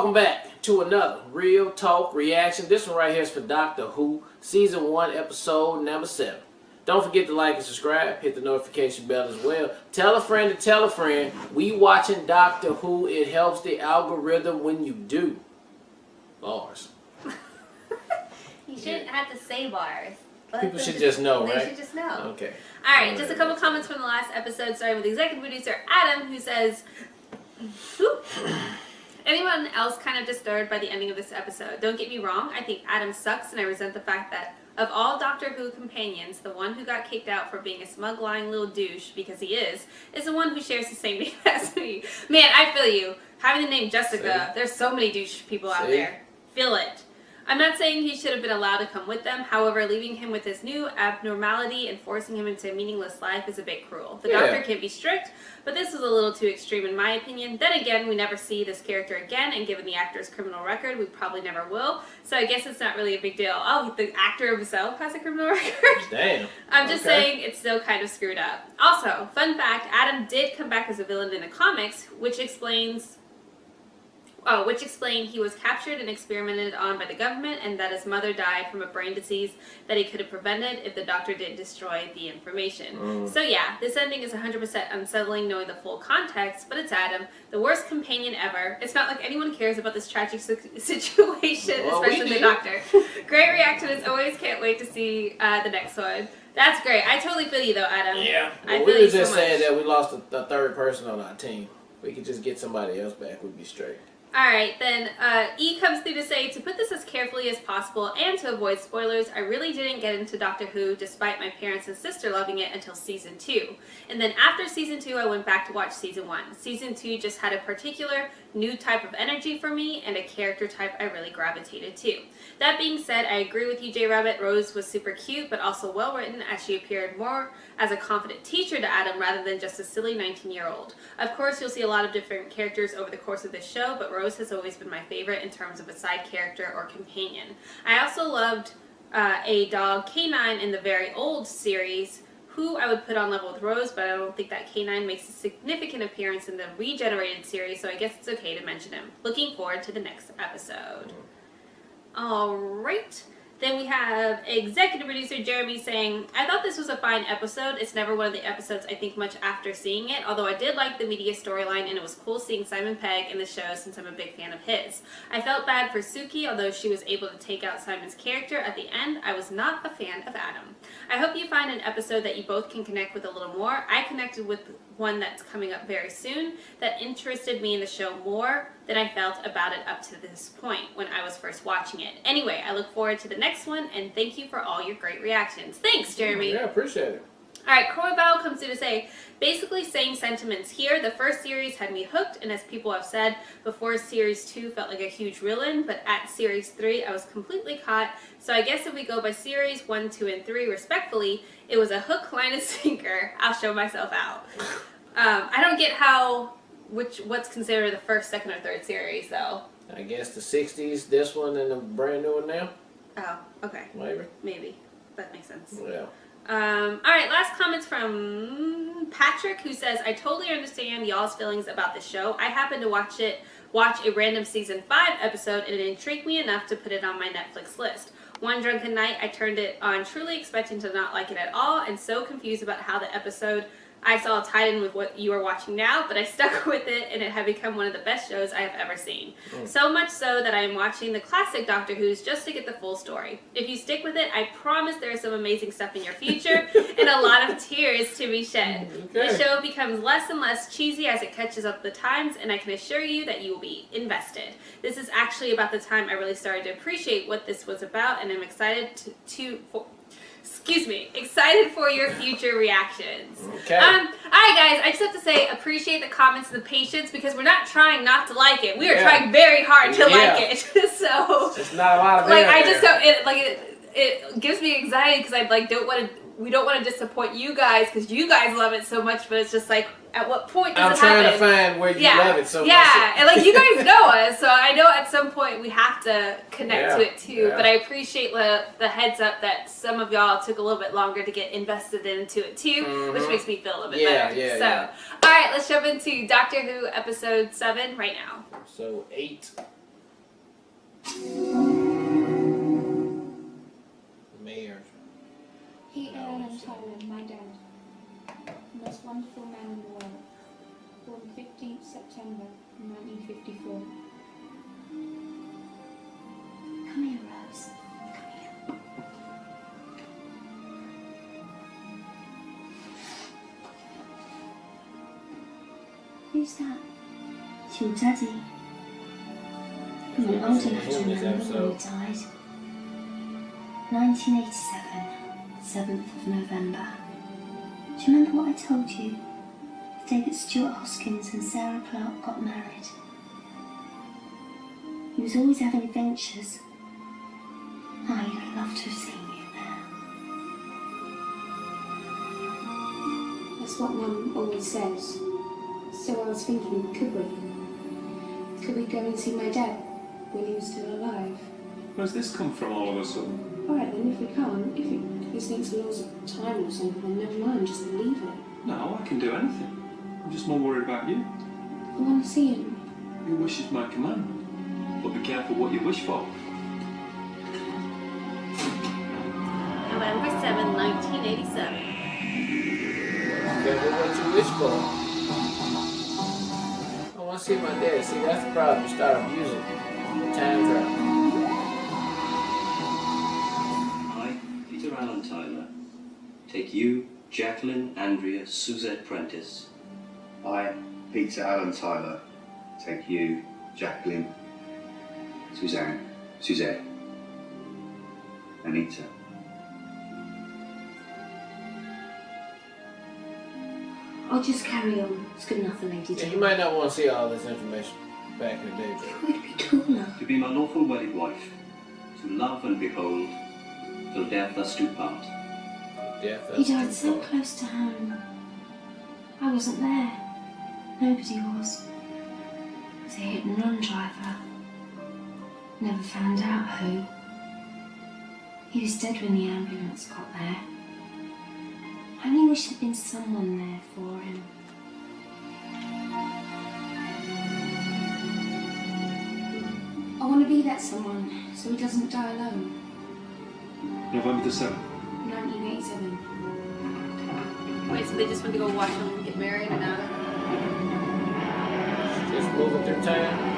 Welcome back to another Real Talk reaction. This one right here is for Doctor Who, Season 1, Episode number 7. Don't forget to like and subscribe. Hit the notification bell as well. Tell a friend to tell a friend. We watching Doctor Who. It helps the algorithm when you do. Bars. You shouldn't have to say bars. People should just know, right? They should just know. Okay. Alright, just a couple comments from the last episode, starting with executive producer Adam, who says, anyone else kind of disturbed by the ending of this episode? Don't get me wrong, I think Adam sucks, and I resent the fact that of all Doctor Who companions, the one who got kicked out for being a smug, lying little douche, because he is the one who shares the same name as me. Man, I feel you. Having the name Jessica, there's so many douche people out there. Feel it. I'm not saying he should have been allowed to come with them. However, leaving him with his new abnormality and forcing him into a meaningless life is a bit cruel. The Doctor can be strict, but this was a little too extreme in my opinion. Then again, we never see this character again, and given the actor's criminal record, we probably never will. So I guess it's not really a big deal. Oh, the actor himself has a criminal record? Damn. I'm just saying it's still kind of screwed up. Also, fun fact, Adam did come back as a villain in the comics, which explained he was captured and experimented on by the government, and that his mother died from a brain disease that he could have prevented if the Doctor didn't destroy the information. So yeah, this ending is 100% unsettling knowing the full context, but it's Adam, the worst companion ever. It's not like anyone cares about this tragic situation, especially the Doctor. Great reaction as always, can't wait to see the next one. That's great. I totally feel you though, Adam. Yeah. Well, we were just saying that we lost a third person on our team. We could just get somebody else back, we'd be straight. Alright, then E comes through to say, to put this as carefully as possible and to avoid spoilers, I really didn't get into Doctor Who despite my parents and sister loving it until Season 2. And then after Season 2, I went back to watch Season 1. Season 2 just had a particular new type of energy for me and a character type I really gravitated to. That being said, I agree with you, J Rabbit. Rose was super cute, but also well written as she appeared more as a confident teacher to Adam rather than just a silly 19-year-old. Of course, you'll see a lot of different characters over the course of this show, but Rose has always been my favorite in terms of a side character or companion. I also loved a dog, K9, in the very old series, who I would put on level with Rose, but I don't think that K9 makes a significant appearance in the regenerated series, so I guess it's okay to mention him. Looking forward to the next episode. Alright. Then we have executive producer Jeremy saying, I thought this was a fine episode. It's never one of the episodes I think much after seeing it, although I did like the media storyline and it was cool seeing Simon Pegg in the show since I'm a big fan of his. I felt bad for Suki, although she was able to take out Simon's character at the end. I was not a fan of Adam. I hope you find an episode that you both can connect with a little more. I connected with one that's coming up very soon that interested me in the show more than I felt about it up to this point when I was first watching it. Anyway, I look forward to the next one, and thank you for all your great reactions. Thanks, Jeremy. Yeah, appreciate it. Alright, Corval comes through to say, basically same sentiments here. The first series had me hooked, and as people have said, before Series 2 felt like a huge reel-in, but at Series 3 I was completely caught. So I guess if we go by Series 1, 2, and 3 respectfully, it was a hook, line, and sinker. I'll show myself out. I don't get how, what's considered the first, second, or third series, though. I guess the 60s, this one, and the brand new one now. Oh, okay. Maybe. That makes sense. Yeah. Alright, last comments from Patrick, who says, I totally understand y'all's feelings about the show. I happened to watch a random Season 5 episode, and it intrigued me enough to put it on my Netflix list. One drunken night, I turned it on truly expecting to not like it at all, and so confused about how the episode I saw tied in with what you are watching now, but I stuck with it, and it had become one of the best shows I have ever seen. So much so that I am watching the classic Doctor Who's just to get the full story. If you stick with it, I promise there is some amazing stuff in your future, and a lot of tears to be shed. The show becomes less and less cheesy as it catches up with the times, and I can assure you that you will be invested. This is actually about the time I really started to appreciate what this was about, and I'm excited excited for your future reactions. Okay. Alright guys, I just have to say, appreciate the comments and the patience, because we're not trying not to like it. We are trying very hard to like it. So it's not a lot of I just don't, it gives me anxiety because we don't want to disappoint you guys because you guys love it so much, but it's just like, at what point does it happen? I'm trying to find where you love it so much. Yeah, and like you guys know us, so I know at some point we have to connect to it too, but I appreciate the heads up that some of y'all took a little bit longer to get invested into it too, which makes me feel a little bit better. Alright, let's jump into Doctor Who Episode 7 right now. So 8. Mayor. He Alan Tyler, my dad. The most wonderful man in the world. Born 15th September 1954. Come here, Rose. Come here. Who's that? It's your daddy. You were old enough to remember when he died. 1987, 7th of November. Do you remember what I told you? The day that Stuart Hoskins and Sarah Clark got married. He was always having adventures. I'd love to have seen you there. That's what Mum always says. So I was thinking, could we? Could we go and see my dad when he was still alive? Where's this come from all of a sudden? Alright then, if we can't, if it's against the laws of time or something, then never mind, just leave it. No, I can do anything. I'm just more worried about you. I want to see him. Your wish is my command. But be careful what you wish for. November 7, 1987. Careful what you wish for. I want to see my dad. See, that's the problem. You start abusing time travel. Alan Tyler, take you, Jacqueline, Andrea, Suzette Prentice. I, Peter Alan Tyler, take you, Jacqueline, Suzette, Anita. I'll just carry on. It's good enough for Lady Yeah, Jane. you might not want to see all this information back in the day, but You would be tall enough. To be my lawful wedded wife, to love and behold, till death us do part. death. He died so close to home. I wasn't there. Nobody was. He was a hit-and-run driver. Never found out who. He was dead when the ambulance got there. I only wish there'd been someone there for him. I want to be that someone, so he doesn't die alone. November the 7th. 1987. Wait, so they just went to go watch them get married and out of Just moving through time.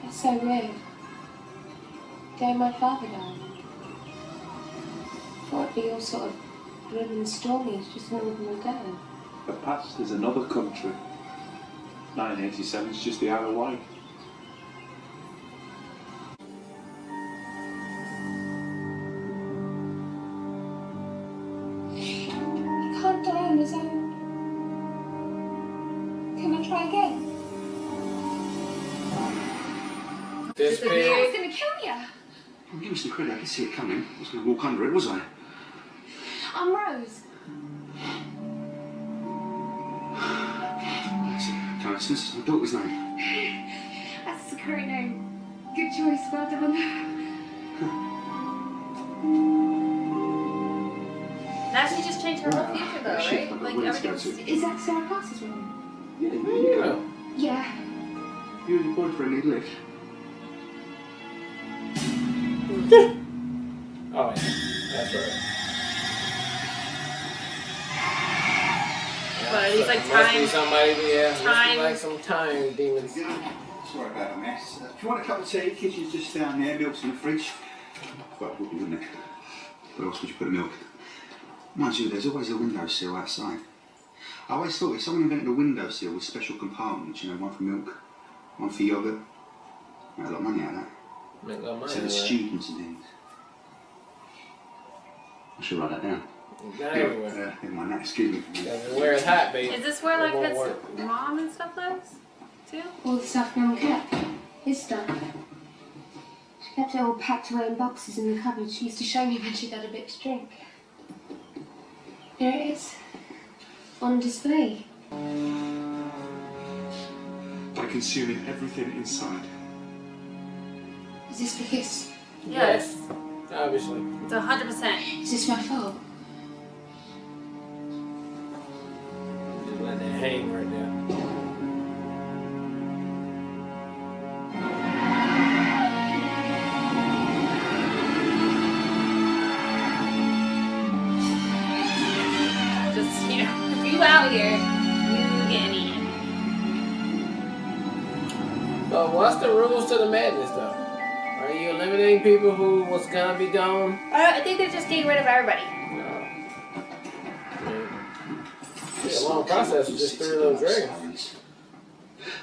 That's so weird. The day my father died. Thought it'd be all sort of grim and stormy, it's just an ordinary day. The past is another country. 1987 is just the Isle of Wight. He can't die on his own. Can I try again? Disappear. He's gonna kill you. Well, give me some credit, I could see it coming. I was going to walk under it, was I? I'm Rose. That's a coincidence. My daughter's name. That's the correct name. Good choice, well done. Now she just changed her whole future though, shit, right? I've got Like weddings to go everything's... to. Is that Sarah Clark's room? Yeah, there you go. Yeah. You and your boyfriend need a lift. Oh, yeah. That's right. But he's like Must be time... somebody, yeah. Must be time- like some time demons. Sorry about the mess. Do you want a cup of tea? Kitchen's just down there, milk's in the fridge. Well, it would be, wouldn't it? Where else would you put the milk? Mind you, there's always a windowsill outside. I always thought if someone invented a windowsill with special compartments, you know, one for milk, one for yoghurt, made a lot of money out of that. Make a lot of money. So the right? students and things. I should write that down. Not everywhere. In my neck, excuse me. Where it's hot, baby. Is this where It like won't his work. mom and stuff lives? Too? All the stuff Mum kept. His stuff. She kept it all packed away in boxes in the cupboard. She used to show me when she'd had a bit to drink. There it is. On display. Take a consuming everything inside. Is this because? Yes. Obviously. It's 100%. Is this my fault? Just let that hang right there. Just, you know, if you out here, you getting eaten. But what's the rules to the madness, though? Are you eliminating people who was gonna be gone? I think they're just getting rid of everybody. No. It's a long process with just 3 little dragons.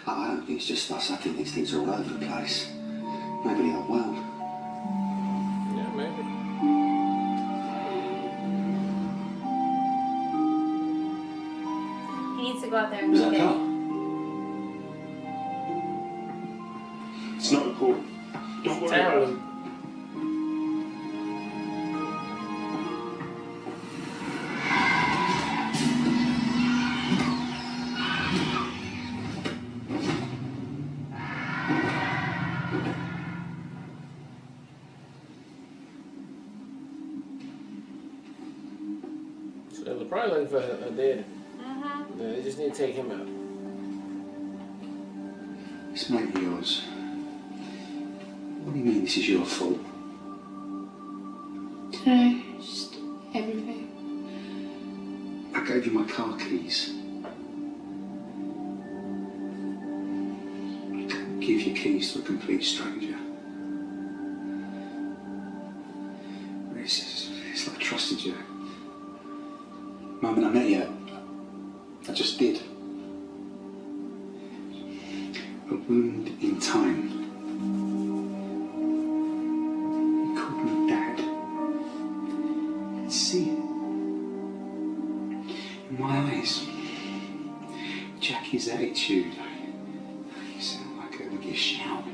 I don't think it's just us. I think these things are all over the place. Maybe the whole world. Yeah, maybe. He needs to go out there and Was get that it. car? It's not important. Don't worry about it. Town. So they're probably looking for a dead. Mm-hmm. They just need to take him out. This mate of yours. What do you mean this is your fault? No, just everything. I gave you my car keys. I can't give your keys to a complete stranger. It's like I trusted you. The moment I met you, I just did. A wound in time. You called me Dad. And see it. In my eyes, Jackie's attitude. You sound like her when you shout.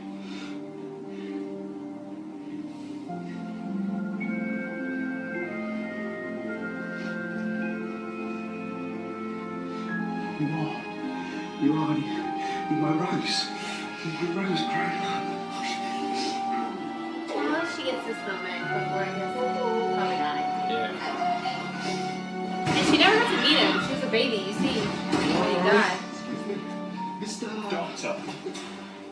You are my Rose. My Rose, Graham. Well, she gets this moment before it gets probably not. Yeah. And she never got to meet him. She was a baby, you see. When he died. Excuse me. Mr. Doctor.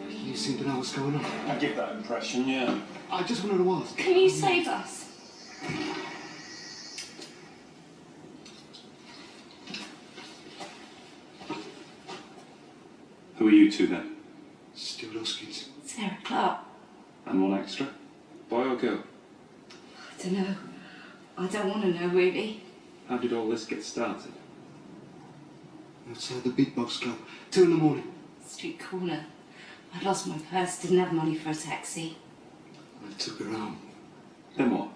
You seem to know what's going on. I get that impression, yeah. I just wanted to ask. Can you save us? Who are you two then? Stuart Hoskins. Sarah Clark. And one extra? Boy or girl? I don't know. I don't want to know, really. How did all this get started? Outside the big box club. 2 in the morning. Street corner. I lost my purse, didn't have money for a taxi. I took her home. Then what?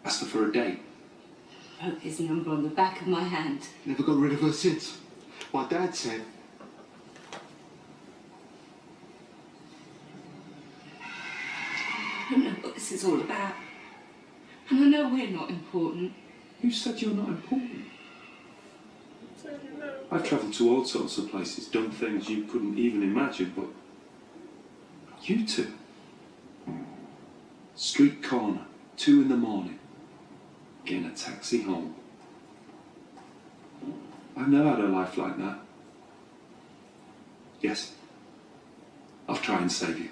Asked her for a date? Wrote his number on the back of my hand. Never got rid of her since. My dad said. I don't know what this is all about. And I know we're not important. Who said you're not important? I've travelled to all sorts of places, done things you couldn't even imagine, but you two. Street corner, 2 in the morning, getting a taxi home. I've never had a life like that. Yes, I'll try and save you.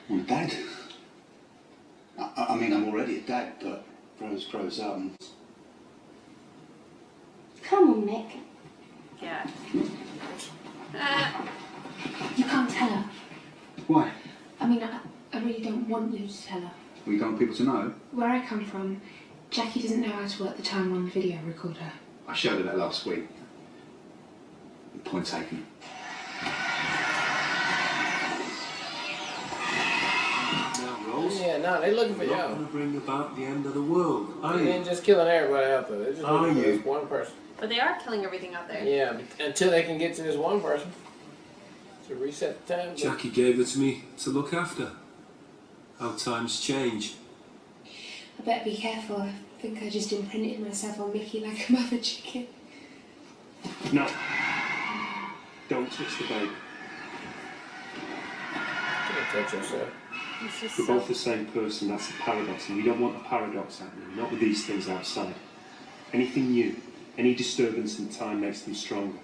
I'm Dad. I mean, I'm already a dad, but Rose grows up and... Come on, Nick. Yeah. You can't tell her. Why? I mean, I really don't want you to tell her. We don't want people to know. Where I come from, Jackie doesn't know how to work the timer on the video recorder. I showed her that last week. Point taken. Yeah, no, they looking for Not y'all. going to bring about the end of the world, are They you? ain't just killing everybody out there. They're just Are looking for you? this one person. But they are killing everything out there. Yeah, until they can get to this one person. To reset the time. Jackie gave it to me to look after. How times change. I better be careful. I think I just imprinted myself on Mickey like a mother chicken. No. Don't touch the baby. Don't touch yourself. We're both the same person, that's a paradox, and we don't want a paradox happening, not with these things outside. Anything new, any disturbance in time makes them stronger.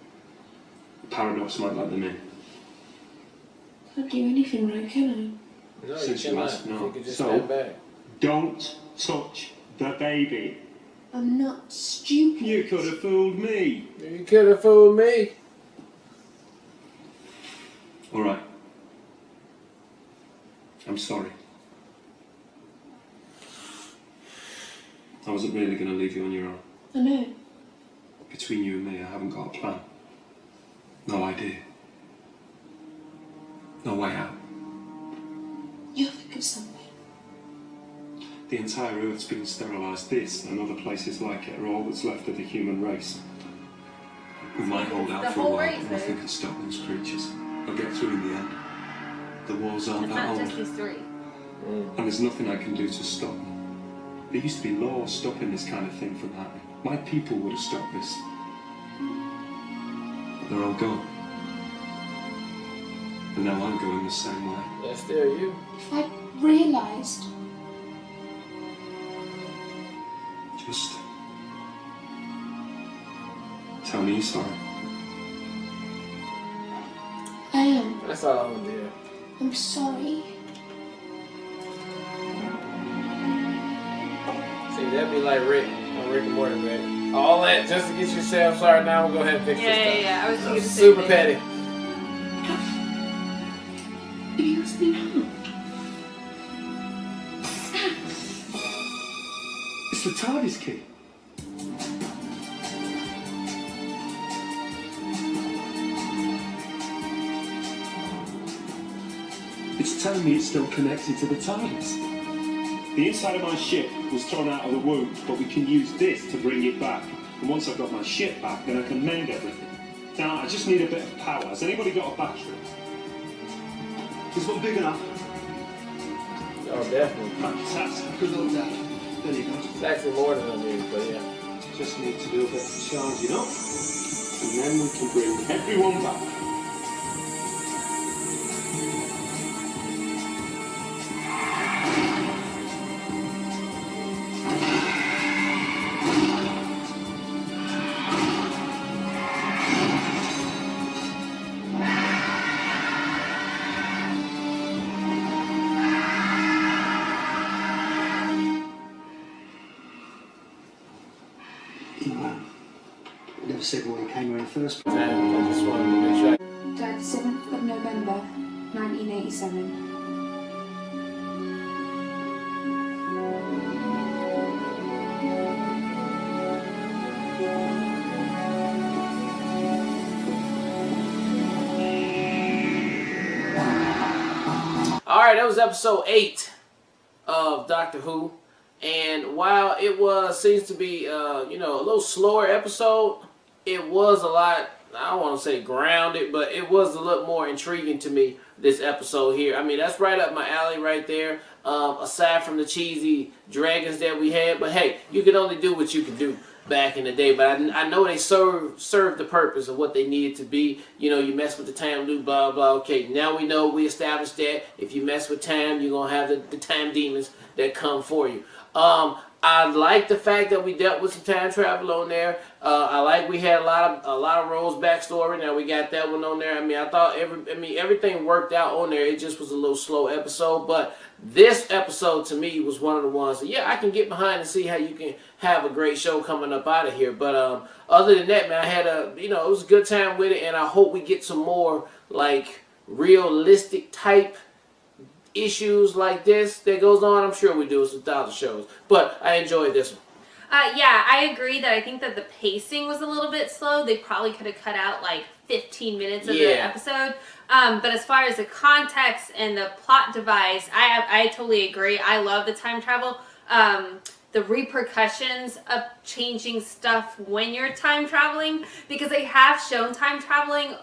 The paradox might let them in. I can't do anything right, can No, Since you you cannot. asked, no. You can just So- stand back. Don't touch the baby. I? I'm not stupid. You could have fooled me. You could have fooled me. All right. I'm sorry. I wasn't really going to leave you on your own. I know. Between you and me, I haven't got a plan. No idea. No way out. You'll think of something. The entire Earth's been sterilised. This and other places like it are all that's left of the human race. We might hold out The for a whole while, race, but nothing though. can stop those creatures. They'll get through in the end. The wars aren't It's that not old. just these three. And there's nothing I can do to stop them. There used to be laws stopping this kind of thing from happening. My people would have stopped this. But they're all gone. And now I'm going the same way. That's still you. If I realised, Just tell me you're sorry. I am. That's all I'm gonna do. I'm sorry. See, that'd be like Rick on Rick and Morty, man. All that just to get yourself sorry. Now we'll go ahead and fix this stuff. Yeah. I was thinking the same Super thing. petty. You must be harmed. It's the TARDIS key. It's telling me it's still connected to the TARDIS. The inside of my ship was thrown out of the womb, but we can use this to bring it back. And once I've got my ship back, then I can mend everything. Now, I just need a bit of power. Has anybody got a battery? Is one big enough? Oh, definitely. Fantastic. Good old dad. There you go. It's actually more than I need, but yeah. Just need to do a bit of charging up, and then we can bring everyone back. Never said why he came here in the first place. I just wanted to make sure. Dad, 7th of November, 1987. Alright, that was episode 8 of Doctor Who. And while it seems to be, a little slower episode, it was a lot, I don't want to say grounded, but it was a little more intriguing to me, this episode here. I mean, that's right up my alley right there, aside from the cheesy dragons that we had. But hey, you can only do what you can do back in the day. But I know they served the purpose of what they needed to be. You know, you mess with the time loop, blah, blah. Okay, now we know, we established that if you mess with time, you're going to have the time demons that come for you. I like the fact that we dealt with some time travel on there. I like we had a lot of Rose backstory. Now we got that one on there. I mean, I thought everything worked out on there. It just was a little slow episode, but this episode to me was one of the ones that, yeah, I can get behind and see how you can have a great show coming up out of here. But other than that, man, I had it was a good time with it, and I hope we get some more like realistic type issues like this that goes on. I'm sure we do with some thousand shows, but I enjoyed this one. Yeah, I agree that I think that the pacing was a little bit slow. They probably could have cut out like 15 minutes of the episode. But as far as the context and the plot device, I totally agree. I love the time travel. the repercussions of changing stuff when you're time traveling, because they have shown time traveling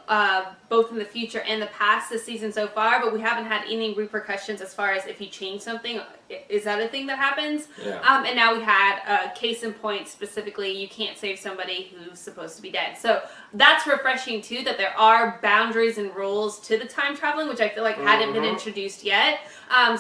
both in the future and the past this season so far, but we haven't had any repercussions as far as if you change something, is that a thing that happens? Yeah. And now we had a case in point, specifically you can't save somebody who's supposed to be dead. So that's refreshing too, that there are boundaries and rules to the time traveling, which I feel like hadn't been introduced yet.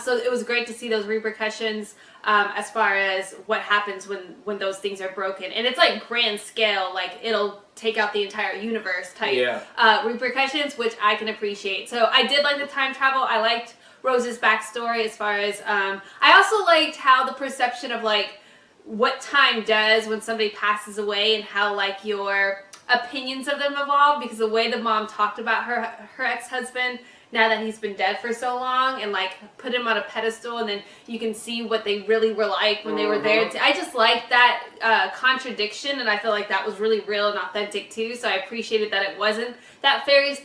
So it was great to see those repercussions as far as what happens when those things are broken. And it's like grand scale, like it'll take out the entire universe type repercussions, which I can appreciate. So I did like the time travel. I liked Rose's backstory as far as, I also liked how the perception of like what time does when somebody passes away and how like your opinions of them evolve, because the way the mom talked about her ex-husband now that he's been dead for so long, and like put him on a pedestal, and then you can see what they really were like when they were there. I just like that contradiction, and I feel like that was really real and authentic too, so I appreciated that it wasn't that fairy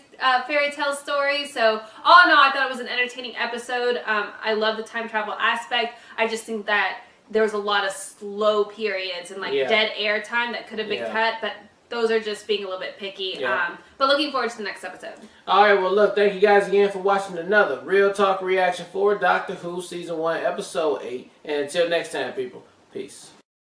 tale story. So all in all, I thought it was an entertaining episode. I love the time travel aspect. I just think that there was a lot of slow periods and like dead air time that could have been cut, but those are just being a little bit picky. Yeah. But looking forward to the next episode. Alright, well look, thank you guys again for watching another Real Talk reaction for Doctor Who Season 1, Episode 8. And until next time, people, peace.